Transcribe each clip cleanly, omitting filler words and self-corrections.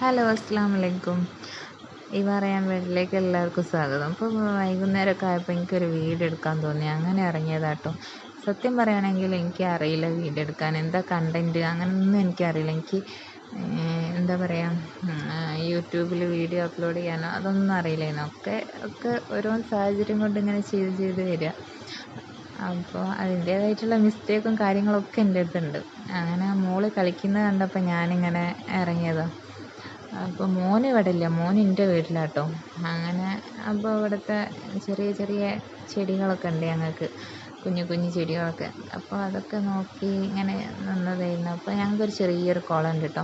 Hello, അസ്സാം വലൈക്കും. ഈ പറയാൻ വീട്ടിലേക്ക് എല്ലാവർക്കും സ്വാഗതം. അപ്പോൾ വൈകുന്നേരമൊക്കെ ആയപ്പോൾ എനിക്കൊരു വീഡിയോ എടുക്കാൻ തോന്നി, അങ്ങനെ ഇറങ്ങിയതാട്ടോ. സത്യം പറയുകയാണെങ്കിൽ എനിക്കറിയില്ല വീഡിയോ എടുക്കാൻ, എന്താ കണ്ടൻറ്റ് അങ്ങനെയൊന്നും എനിക്കറിയില്ല. എനിക്ക് എന്താ പറയുക, യൂട്യൂബിൽ വീഡിയോ അപ്ലോഡ് ചെയ്യാനോ അതൊന്നും അറിയില്ലായിരുന്നു. ഒക്കെ ഓരോ സാഹചര്യം കൊണ്ട് ഇങ്ങനെ ചെയ്ത് വരിക. അപ്പോൾ അതിൻ്റേതായിട്ടുള്ള മിസ്റ്റേക്കും കാര്യങ്ങളൊക്കെ എൻ്റെ അടുത്തുണ്ട്. അങ്ങനെ മോള് കളിക്കുന്നത് കണ്ടപ്പോൾ ഞാനിങ്ങനെ ഇറങ്ങിയതാണ്. അപ്പോൾ മോൻ ഇവിടെ ഇല്ല, മോൻ എൻ്റെ വീട്ടിലാട്ടോ. അങ്ങനെ അപ്പോൾ ഇവിടുത്തെ ചെറിയ ചെറിയ ചെടികളൊക്കെ ഉണ്ട് ഞങ്ങൾക്ക്, കുഞ്ഞു കുഞ്ഞു ചെടികളൊക്കെ. അപ്പോൾ അതൊക്കെ നോക്കി ഇങ്ങനെ നിന്നതായിരുന്നു. അപ്പോൾ ഞങ്ങൾക്കൊരു ചെറിയൊരു കുളം ഉണ്ട് കേട്ടോ.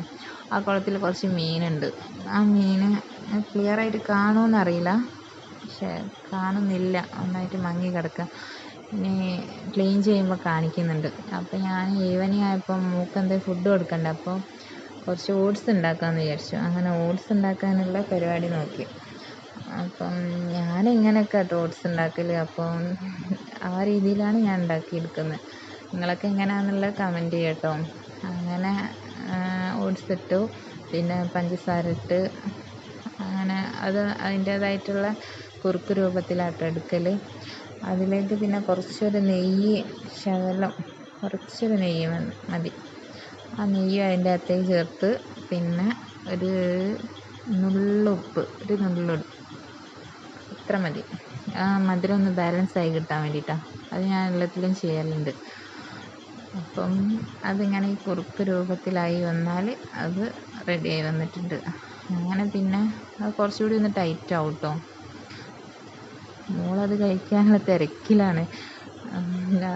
ആ കുളത്തിൽ കുറച്ച് മീനുണ്ട്. ആ മീൻ ക്ലിയറായിട്ട് കാണുമെന്നറിയില്ല, പക്ഷേ കാണുന്നില്ല, നന്നായിട്ട് മങ്ങി കിടക്കുക. ഇനി ക്ലീൻ ചെയ്യുമ്പോൾ കാണിക്കുന്നുണ്ട്. അപ്പോൾ ഞാൻ ഈവനിങ് ആയപ്പോൾ മൂക്കെന്തേ ഫുഡ് കൊടുക്കണ്ട, അപ്പോൾ കുറച്ച് ഓട്സ് ഉണ്ടാക്കാമെന്ന് വിചാരിച്ചു. അങ്ങനെ ഓട്സ് ഉണ്ടാക്കാനുള്ള പരിപാടി നോക്കി. അപ്പം ഞാനിങ്ങനെയൊക്കെ കേട്ടോ ഓട്സ് ഉണ്ടാക്കൽ. അപ്പം ആ രീതിയിലാണ് ഞാൻ ഉണ്ടാക്കിയെടുക്കുന്നത്. നിങ്ങളൊക്കെ എങ്ങനെയാണെന്നുള്ളത് കമൻറ്റ് ചെയ്യട്ടോ. അങ്ങനെ ഓട്സ് ഇട്ടു, പിന്നെ പഞ്ചസാര ഇട്ട്, അങ്ങനെ അത് അതിൻ്റേതായിട്ടുള്ള കുറുക്ക് രൂപത്തിലാട്ടോ എടുക്കൽ. അതിലേക്ക് പിന്നെ കുറച്ചൊരു നെയ്യ്, കുറച്ചൊരു നെയ്യ് മതി. ആ നെയ്യ് അതിൻ്റെ അകത്തേക്ക് ചേർത്ത്, പിന്നെ ഒരു നുള്ളുപ്പ്, ഒരു നുള്ളിടും, ഇത്ര മതി. ആ മധുരം ഒന്ന് ബാലൻസ് ആയി കിട്ടാൻ വേണ്ടിയിട്ടാണ്. അത് ഞാൻ എല്ലാത്തിലും ചെയ്യലുണ്ട്. അപ്പം അതിങ്ങനെ ഈ കുറുക്ക് രൂപത്തിലായി വന്നാൽ അത് റെഡിയായി വന്നിട്ടുണ്ട്. അങ്ങനെ പിന്നെ അത് കുറച്ചുകൂടി ഒന്ന് ടൈറ്റ് ആവും കേട്ടോ. മോളത് കഴിക്കാനുള്ള തിരക്കിലാണ്.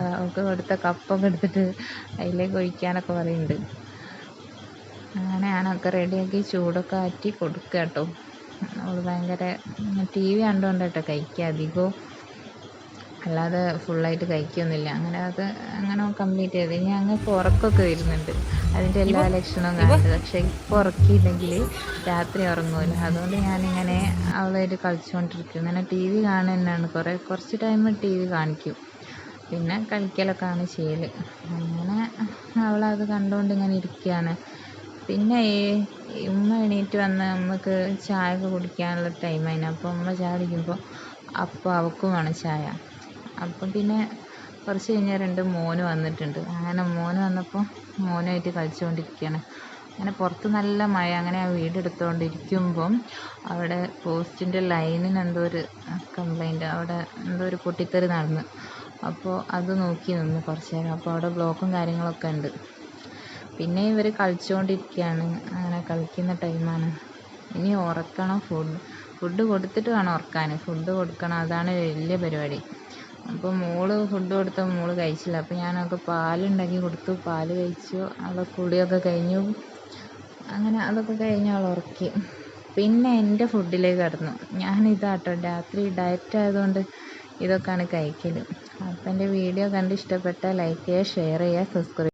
അവൾക്ക് കൊടുത്ത കപ്പൊക്കെ എടുത്തിട്ട് അതിലേക്ക് ഒഴിക്കാനൊക്കെ പറയുന്നുണ്ട്. അങ്ങനെയാണൊക്കെ റെഡിയാക്കി ചൂടൊക്കെ ആറ്റി കൊടുക്കുക കേട്ടോ. അവൾ ഭയങ്കര TV കണ്ടുകൊണ്ട് കേട്ടോ കഴിക്കുക അധികവും, അല്ലാതെ ഫുള്ളായിട്ട് കഴിക്കുകയൊന്നുമില്ല. അങ്ങനെ കംപ്ലീറ്റ് ചെയ്ത് ഇനി ഞങ്ങൾക്ക് ഉറക്കമൊക്കെ വരുന്നുണ്ട്. അതിൻ്റെ എല്ലാ ലക്ഷണവും കാണുന്നുണ്ട്. പക്ഷേ ഇപ്പോൾ ഉറക്കിയില്ലെങ്കിൽ രാത്രി ഉറങ്ങുമല്ലോ. അതുകൊണ്ട് ഞാനിങ്ങനെ അവളായിട്ട് കളിച്ചുകൊണ്ടിരിക്കും. ഇങ്ങനെ TV കാണുക തന്നെയാണ്. കുറച്ച് ടൈം TV കാണിക്കും, പിന്നെ കളിക്കലൊക്കെയാണ് ചെയ്യൽ. അങ്ങനെ അവളത് കണ്ടുകൊണ്ട് ഇങ്ങനെ ഇരിക്കുകയാണ്. പിന്നെ ഉമ്മ എണീറ്റ് വന്ന് നമുക്ക് ചായ ഒക്കെ കുടിക്കാനുള്ള ടൈമായിന്. അപ്പോൾ ഉമ്മ ചായ കുടിക്കുമ്പോൾ അപ്പോൾ അവൾക്കും വേണം ചായ. അപ്പം പിന്നെ കുറച്ച് കഴിഞ്ഞാൽ 2 മോന് വന്നിട്ടുണ്ട്. അങ്ങനെ മോന് വന്നപ്പോൾ മോനുമായിട്ട് കളിച്ചുകൊണ്ടിരിക്കുകയാണ്. അങ്ങനെ പുറത്ത് നല്ല മഴ. അങ്ങനെ ആ വീഡിയോ എടുത്തുകൊണ്ടിരിക്കുമ്പം അവിടെ പോസ്റ്റിൻ്റെ ലൈനിന് എന്തോ ഒരു കംപ്ലൈൻറ്റ്, അവിടെ എന്തോ ഒരു പൊട്ടിത്തെറി നടന്നു. അപ്പോൾ അത് നോക്കി നിന്ന് കുറച്ച് നേരം. അപ്പോൾ അവിടെ ബ്ലോക്കും കാര്യങ്ങളൊക്കെ ഉണ്ട്. പിന്നെ ഇവർ കളിച്ചുകൊണ്ടിരിക്കുകയാണ്. അങ്ങനെ കളിക്കുന്ന ടൈമാണ്. ഇനി ഉറക്കണം. ഫുഡ് കൊടുത്തിട്ട് വേണം ഉറക്കാൻ. ഫുഡ് കൊടുക്കണം, അതാണ് വലിയ പരിപാടി. അപ്പോൾ മോള് ഫുഡ് കൊടുത്താൽ മോള് കഴിച്ചില്ല. അപ്പോൾ ഞാനവൾക്ക് പാലുണ്ടാക്കി കൊടുത്തു, പാല് കഴിച്ചു. അവളെ കുളിയൊക്കെ കഴിഞ്ഞു. അങ്ങനെ അതൊക്കെ കഴിഞ്ഞ് അവൾ ഉറക്കി. പിന്നെ എൻ്റെ ഫുഡിലേക്ക് കടന്നു. ഞാനിതാട്ടോ രാത്രി ഡയറ്റ് ആയതുകൊണ്ട് ഇതൊക്കെയാണ് കഴിക്കൽ. അപ്പോൾ എൻ്റെ വീഡിയോ കണ്ട് ഇഷ്ടപ്പെട്ടാൽ ലൈക്ക് ചെയ്യുക, ഷെയർ ചെയ്യുക, സബ്സ്ക്രൈബ്